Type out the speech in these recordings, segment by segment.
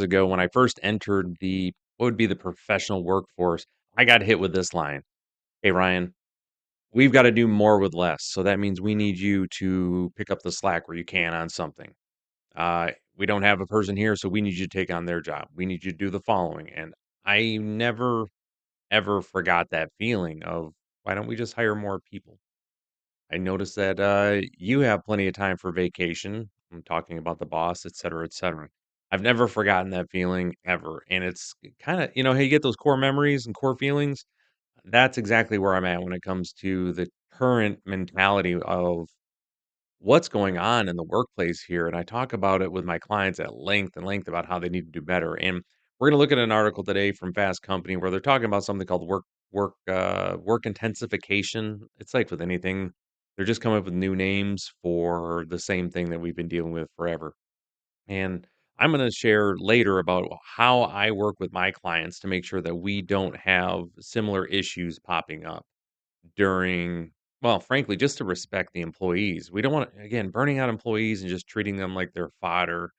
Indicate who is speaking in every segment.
Speaker 1: ago when I first entered the what would be the professional workforce, I got hit with this line. Hey, Ryan, we've got to do more with less. So that means we need you to pick up the slack where you can on something. We don't have a person here, so we need you to take on their job. We need you to do the following. And I never, ever forgot that feeling of why don't we just hire more people? I noticed that you have plenty of time for vacation. I'm talking about the boss, et cetera, et cetera. I've never forgotten that feeling ever. And it's kind of, how you get those core memories and core feelings. That's exactly where I'm at when it comes to the current mentality of what's going on in the workplace here. And I talk about it with my clients at length and length about how they need to do better. And we're going to look at an article today from Fast Company where they're talking about something called work intensification. It's like with anything, they're just coming up with new names for the same thing that we've been dealing with forever. And I'm going to share later about how I work with my clients to make sure that we don't have similar issues popping up during well, frankly, just to respect the employees. We don't want to, again, burning out employees and just treating them like they're fodder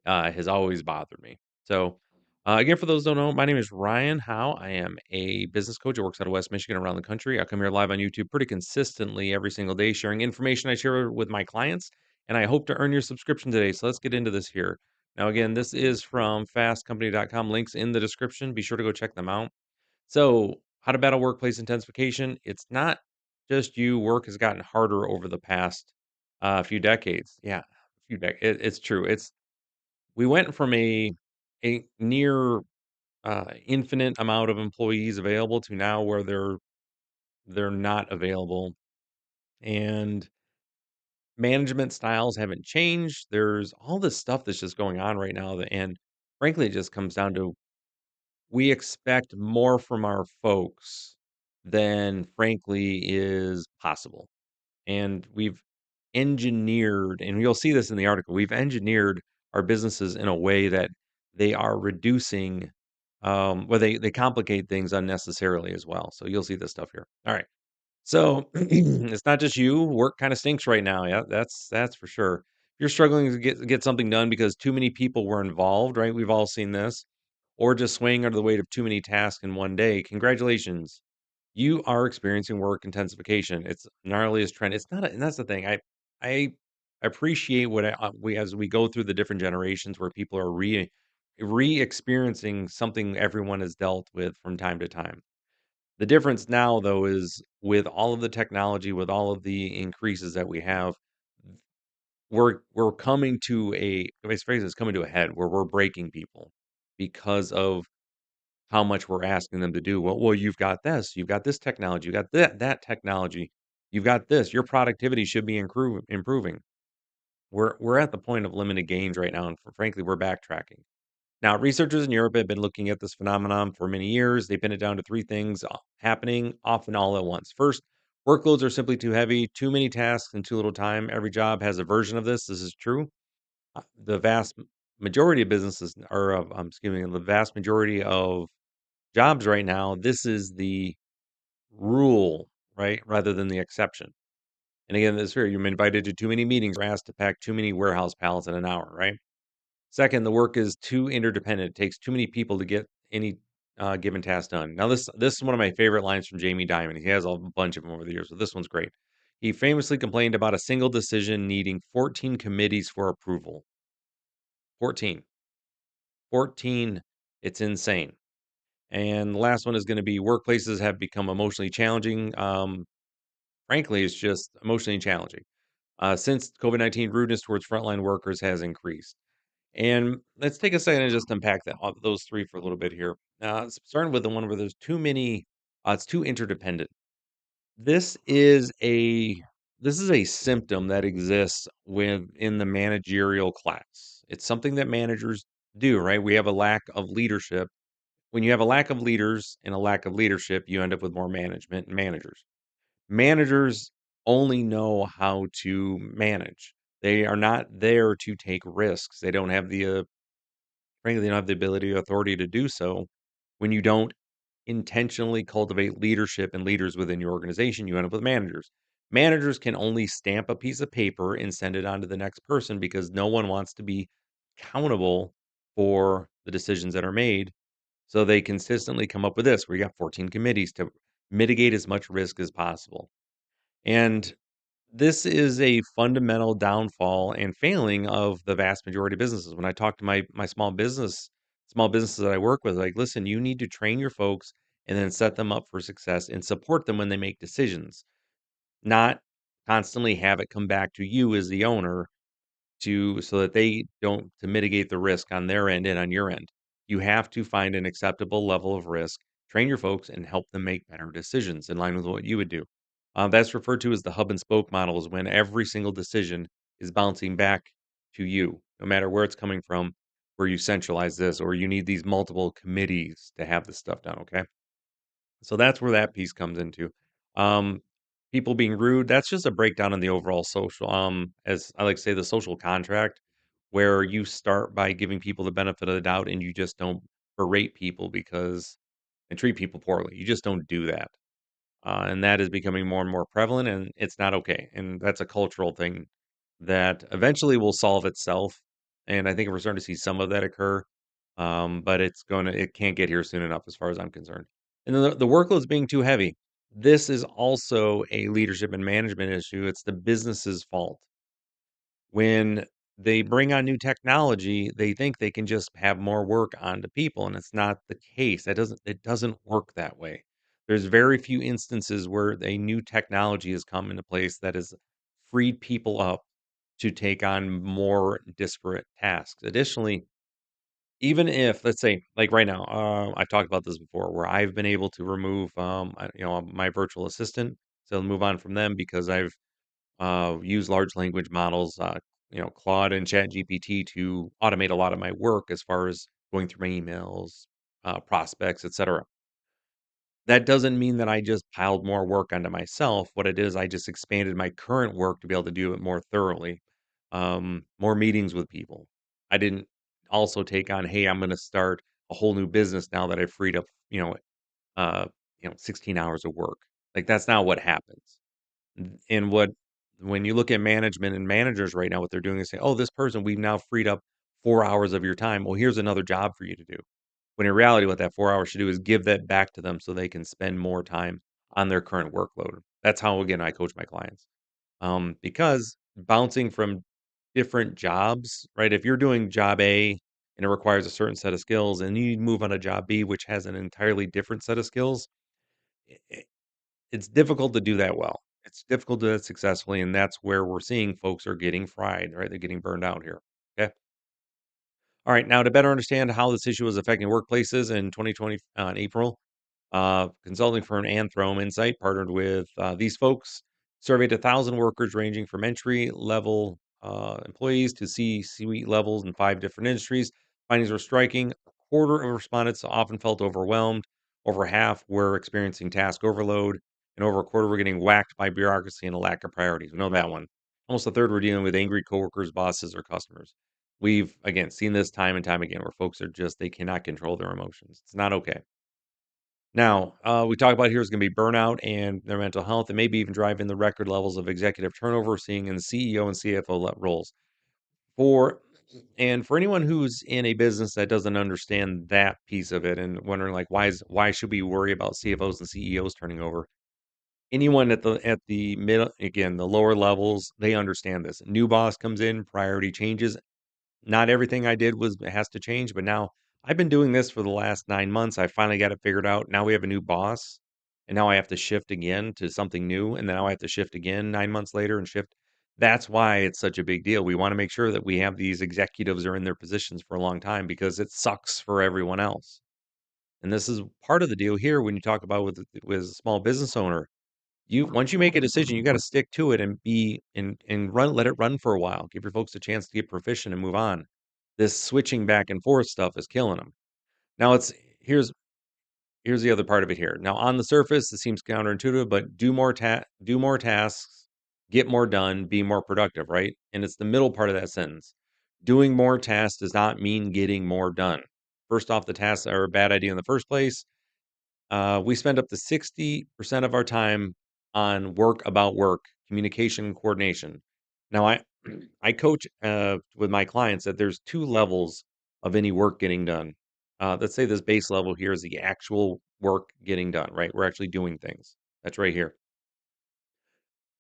Speaker 1: has always bothered me. So, again, for those who don't know, my name is Ryan Howe. I am a business coach that works out of West Michigan around the country. I come here live on YouTube pretty consistently every single day, sharing information I share with my clients, and I hope to earn your subscription today. So let's get into this here. Now, again, this is from fastcompany.com. Links in the description. Be sure to go check them out. So, how to battle workplace intensification? It's not just you. Work has gotten harder over the past few decades. Yeah, it's true. It's we went from a near infinite amount of employees available to now where they're not available, and management styles haven't changed. There's all this stuff that's just going on right now, and frankly, it just comes down to we expect more from our folks than frankly is possible. And we've engineered, and you'll see this in the article, we've engineered our businesses in a way that they are reducing, well, they complicate things unnecessarily as well. So you'll see this stuff here. All right. So it's not just you. Work kind of stinks right now. Yeah, that's for sure. If you're struggling to get something done because too many people were involved, right? We've all seen this, or just swaying under the weight of too many tasks in one day. Congratulations, you are experiencing work intensification. It's gnarly as trend. It's not, and that's the thing. I appreciate what we as we go through the different generations where people are re-experiencing something everyone has dealt with from time to time. The difference now, though, is with all of the technology, with all of the increases that we have, we're coming to a let's phrase it's coming to a head where we're breaking people because of how much we're asking them to do. Well, you've got this, you've got this technology, you got that technology, you've got this. Your productivity should be improving. We're at the point of limited gains right now, and frankly, we're backtracking. Now, researchers in Europe have been looking at this phenomenon for many years. They pin it down to three things happening often all at once. First, workloads are simply too heavy, too many tasks, and too little time. Every job has a version of this. This is true. The vast majority of businesses, or of, excuse me, the vast majority of jobs right now, this is the rule, right? Rather than the exception. And again, this here, you're invited to too many meetings or asked to pack too many warehouse pallets in an hour, right? Second, the work is too interdependent. It takes too many people to get any given task done. Now, this is one of my favorite lines from Jamie Dimon. He has a bunch of them over the years, but this one's great. He famously complained about a single decision needing 14 committees for approval. 14. 14. It's insane. And the last one is going to be workplaces have become emotionally challenging. Frankly, it's just emotionally challenging. Since COVID-19, rudeness towards frontline workers has increased. And let's take a second and just unpack those three for a little bit here. Starting with the one where there's too many, it's too interdependent. This is a this is a symptom that exists within the managerial class. It's something that managers do, right? We have a lack of leadership. When you have a lack of leaders and a lack of leadership, you end up with more management and managers. Managers only know how to manage. They are not there to take risks. They don't have the frankly, they don't have the ability or authority to do so. When you don't intentionally cultivate leadership and leaders within your organization, you end up with managers. Managers can only stamp a piece of paper and send it on to the next person because no one wants to be accountable for the decisions that are made. So they consistently come up with this. We got 14 committees to mitigate as much risk as possible. And this is a fundamental downfall and failing of the vast majority of businesses. When I talk to my small businesses that I work with, like, listen, you need to train your folks and then set them up for success and support them when they make decisions, not constantly have it come back to you as the owner to so that they don't to mitigate the risk on their end and on your end. You have to find an acceptable level of risk, train your folks, and help them make better decisions in line with what you would do. That's referred to as the hub and spoke model, is when every single decision is bouncing back to you, no matter where it's coming from, where you centralize this, or you need these multiple committees to have this stuff done. Okay. So that's where that piece comes into. Um, People being rude, that's just a breakdown in the overall social, as I like to say, the social contract, where you start by giving people the benefit of the doubt and you just don't berate people because and treat people poorly. You just don't do that. And that is becoming more and more prevalent, and it's not okay. And that's a cultural thing that eventually will solve itself. And I think we're starting to see some of that occur, but it can't get here soon enough, as far as I'm concerned. And then the workload's being too heavy. This is also a leadership and management issue. It's the business's fault. When they bring on new technology, they think they can just have more work onto people, and it's not the case. It doesn't work that way. There's very few instances where a new technology has come into place that has freed people up to take on more disparate tasks. Additionally, even if, let's say, like right now, I've talked about this before, where I've been able to remove, my virtual assistant, so move on from them because I've use large language models, Claude and ChatGPT to automate a lot of my work as far as going through my emails, prospects, etc. That doesn't mean that I just piled more work onto myself. What it is, I just expanded my current work to be able to do it more thoroughly. More meetings with people. I didn't also take on, hey, I'm going to start a whole new business now that I've freed up, 16 hours of work. Like that's not what happens. And when you look at management and managers right now, what they're doing is say, "Oh, this person, we've now freed up 4 hours of your time. Well, here's another job for you to do." When in reality, what that 4 hours should do is give that back to them so they can spend more time on their current workload. That's how, again, I coach my clients. Because bouncing from different jobs, right? If you're doing job A and it requires a certain set of skills and you move on to job B, which has an entirely different set of skills, it's difficult to do that well. It's difficult to do that successfully, and that's where we're seeing folks are getting fried, right? They're getting burned out here. Okay. All right. Now, to better understand how this issue is affecting workplaces in 2020, in April, consulting firm Anthrome Insight partnered with these folks, surveyed 1,000 workers ranging from entry level employees to C-suite levels in 5 different industries. Findings were striking. A quarter of respondents often felt overwhelmed. Over half were experiencing task overload, and over a quarter were getting whacked by bureaucracy and a lack of priorities. We know that one. Almost a third were dealing with angry coworkers, bosses, or customers. We've again seen this time and time again where folks are just they cannot control their emotions. It's not okay. Now, we talk about here is going to be burnout and their mental health, and maybe even driving the record levels of executive turnover, seeing in the CEO and CFO roles. For for anyone who's in a business that doesn't understand that piece of it and wondering like why should we worry about CFOs and CEOs turning over? Anyone at the middle, again, the lower levels, they understand this. New boss comes in, priority changes. Not everything I did was has to change, but now I've been doing this for the last 9 months. I finally got it figured out. Now we have a new boss, and now I have to shift again to something new, and now I have to shift again 9 months later and shift. That's why it's such a big deal. We wanna make sure that we have these executives are in their positions for a long time because it sucks for everyone else. And this is part of the deal here when you talk about with a small business owner. You once you make a decision, you gotta stick to it and be and run let it run for a while. Give your folks a chance to get proficient and move on. This switching back and forth stuff is killing them. Now it's here's the other part of it here. Now on the surface, it seems counterintuitive, but do more tasks, get more done, be more productive, right? And it's the middle part of that sentence. Doing more tasks does not mean getting more done. First off, the tasks are a bad idea in the first place. We spend up to 60% of our time on work about work, communication, and coordination. Now, I I coach with my clients that there's 2 levels of any work getting done. Let's say this base level here is the actual work getting done, right? We're actually doing things. That's right here.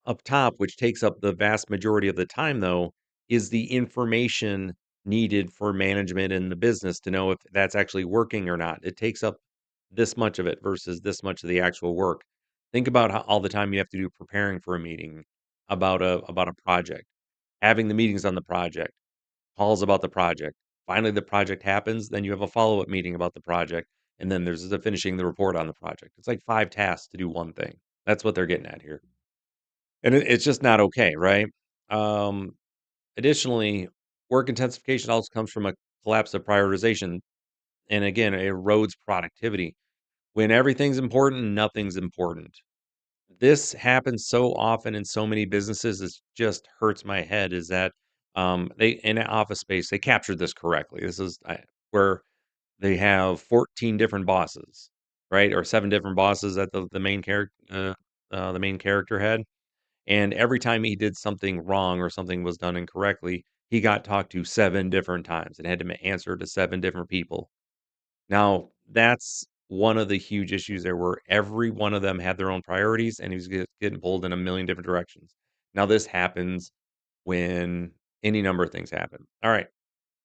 Speaker 1: Up top, which takes up the vast majority of the time, though, is the information needed for management in the business to know if that's actually working or not. It takes up this much of it versus this much of the actual work. Think about how, all the time you have to do preparing for a meeting about a project, having the meetings on the project, calls about the project. Finally, the project happens, then you have a follow up meeting about the project, and then there's the finishing the report on the project. It's like 5 tasks to do one thing. That's what they're getting at here. And it's just not okay, right? Um, Additionally, work intensification also comes from a collapse of prioritization. And again, it erodes productivity. When everything's important, nothing's important. This happens so often in so many businesses, it just hurts my head. Is that they in an office space, they captured this correctly. This is where they have 14 different bosses, right? Or 7 different bosses that the main character had, and every time he did something wrong or something was done incorrectly, he got talked to 7 different times and had to answer to 7 different people. Now, that's one of the huge issues there where every one of them had their own priorities and he was getting pulled in a million different directions. Now, this happens when any number of things happen. All right.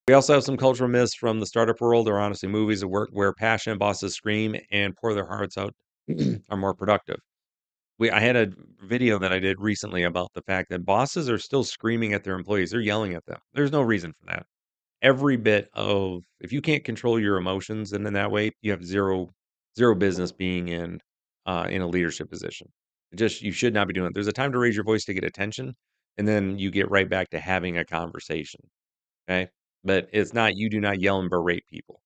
Speaker 1: We also have some cultural myths from the startup world or honestly movies of work where passionate bosses scream and pour their hearts out are more productive. I had a video that I did recently about the fact that bosses are still screaming at their employees. They're yelling at them. There's no reason for that. Every bit of if you can't control your emotions and in that way, you have zero business being in a leadership position. Just you should not be doing it. There's a time to raise your voice to get attention, and then you get right back to having a conversation. Okay. But it's not you do not yell and berate people.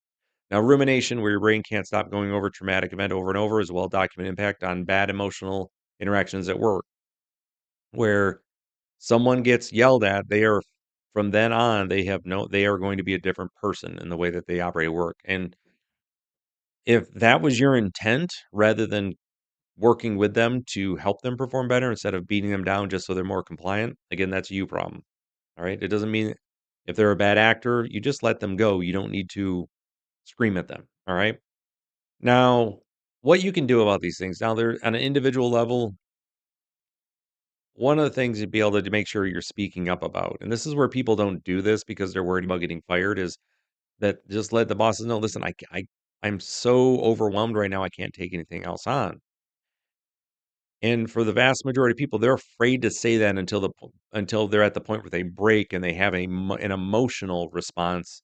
Speaker 1: Now, rumination, where your brain can't stop going over a traumatic event over and over, is a well documented impact on bad emotional interactions at work, where someone gets yelled at, they are from then on, they are going to be a different person in the way that they operate at work. And if that was your intent, rather than working with them to help them perform better instead of beating them down just so they're more compliant, again, that's a you problem. All right. It doesn't mean if they're a bad actor, you just let them go. You don't need to scream at them. All right. Now, what you can do about these things, now they're on an individual level, one of the things you'd be able to make sure you're speaking up about, and this is where people don't do this because they're worried about getting fired, is that just let the bosses know, listen, I'm so overwhelmed right now, I can't take anything else on. And for the vast majority of people, they're afraid to say that until they're at the point where they break and they have an emotional response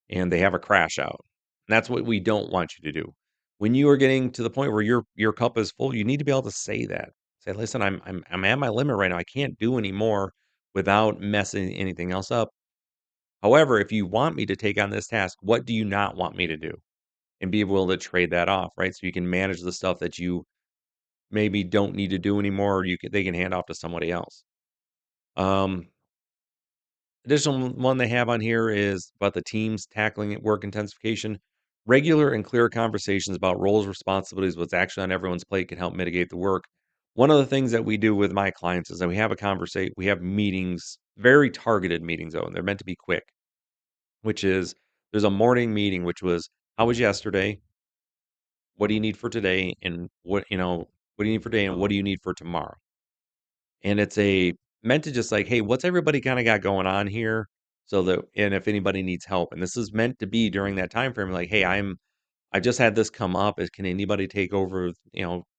Speaker 1: and they have a crash out. And that's what we don't want you to do. When you are getting to the point where your cup is full, you need to be able to say that. Say, listen, I'm at my limit right now. I can't do any more without messing anything else up. However, if you want me to take on this task, what do you not want me to do? And be able to trade that off, right? So you can manage the stuff that you maybe don't need to do anymore, or they can hand off to somebody else. Um, Additional one they have on here is about the teams tackling it, work intensification. Regular and clear conversations about roles, responsibilities, what's actually on everyone's plate can help mitigate the work. One of the things that we do with my clients is that we have a conversation, we have meetings, very targeted meetings, though, and they're meant to be quick, which is there's a morning meeting, which was how was yesterday? What do you need for today? And what do you need for today? And what do you need for tomorrow? And it's a meant to just like, "Hey, what's everybody kinda got going on here?" So that and if anybody needs help, and this is meant to be during that time frame, like, "Hey, I just had this come up. Is can anybody take over,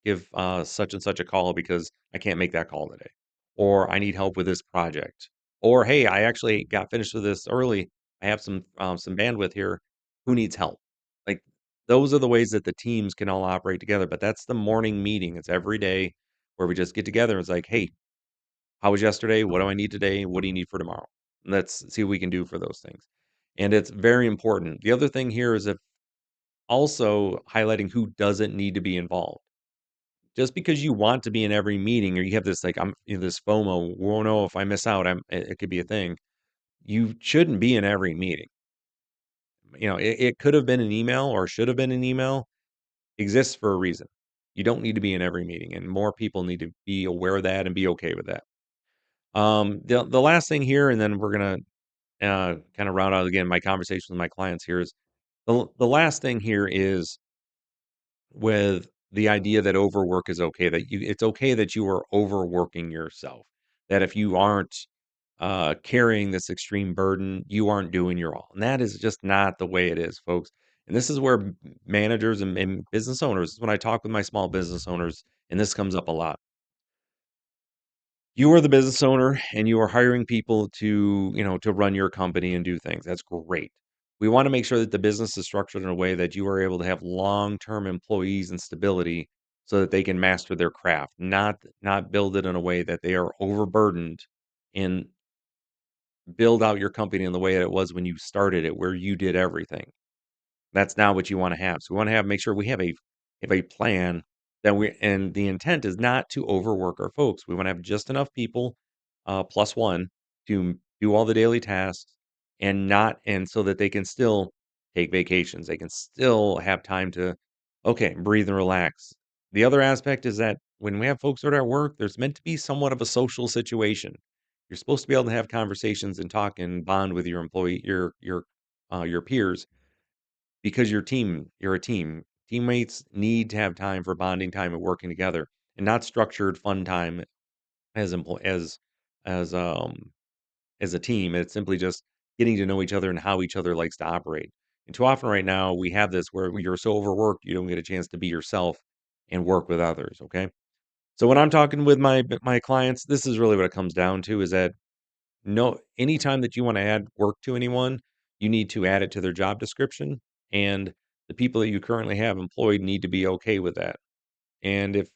Speaker 1: give, such and such a call because I can't make that call today." Or, "I need help with this project." Or, "Hey, I actually got finished with this early. I have some bandwidth here. Who needs help?" Like, those are the ways that the teams can all operate together, but that's the morning meeting. It's every day where we just get together. It's like, "Hey, how was yesterday? What do I need today? What do you need for tomorrow?" Let's see what we can do for those things. And it's very important. The other thing here is if also highlighting who doesn't need to be involved. Just because you want to be in every meeting or you have this like this FOMO, won't know if I miss out, it could be a thing. You shouldn't be in every meeting. It could have been an email or should have been an email. Exists for a reason. You don't need to be in every meeting, and more people need to be aware of that and be okay with that. The last thing here, and then we're gonna kind of round out again my conversation with my clients here is the last thing here is with the idea that overwork is okay, that it's okay that you are overworking yourself. That if you aren't carrying this extreme burden, you aren't doing your all. And that is just not the way it is, folks. And this is where managers and business owners, when I talk with my small business owners, and this comes up a lot. You are the business owner and you are hiring people to, to run your company and do things. That's great. We want to make sure that the business is structured in a way that you are able to have long-term employees and stability so that they can master their craft, not build it in a way that they are overburdened and build out your company in the way that it was when you started it, where you did everything. That's not what you wanna have. So we wanna make sure we have a plan that we and the intent is not to overwork our folks. We wanna have just enough people, plus 1 to do all the daily tasks and so that they can still take vacations. They can still have time to, okay, breathe and relax. The other aspect is that when we have folks that are at work, there's meant to be somewhat of a social situation. You're supposed to be able to have conversations and talk and bond with your employee your peers because you're a team. Teammates need to have time for bonding time and working together, and not structured fun time as employ as as a team. It's simply just getting to know each other and how each other likes to operate. And too often right now, we have this where you're so overworked, you don't get a chance to be yourself and work with others. Okay. So when I'm talking with my clients, this is really what it comes down to is that no, anytime that you want to add work to anyone, you need to add it to their job description, and the people that you currently have employed need to be okay with that. And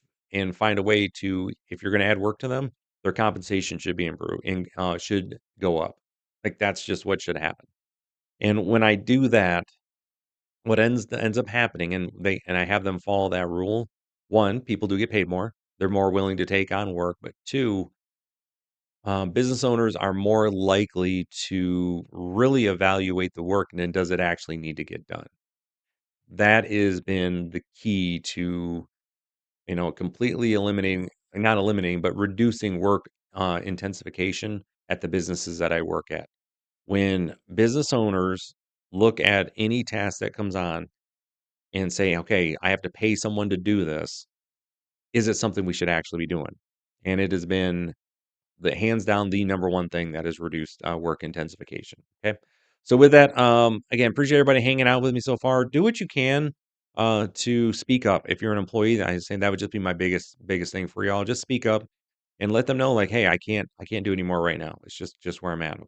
Speaker 1: find a way to if you're going to add work to them, their compensation should be improved and should go up. Like that's just what should happen. And when I do that, what ends up happening, and I have them follow that rule. One, people do get paid more. They're more willing to take on work, but two, business owners are more likely to really evaluate the work and then does it actually need to get done. That has been the key to, completely eliminating, not eliminating, but reducing work intensification at the businesses that I work at. When business owners look at any task that comes on and say, okay, I have to pay someone to do this, is it something we should actually be doing? And it has been the hands down the number one thing that has reduced work intensification. Okay. So with that, again, appreciate everybody hanging out with me so far. Do what you can to speak up. If you're an employee, I say that would just be my biggest thing for y'all. Just speak up and let them know, like, hey, I can't do any more right now. It's just where I'm at. Okay.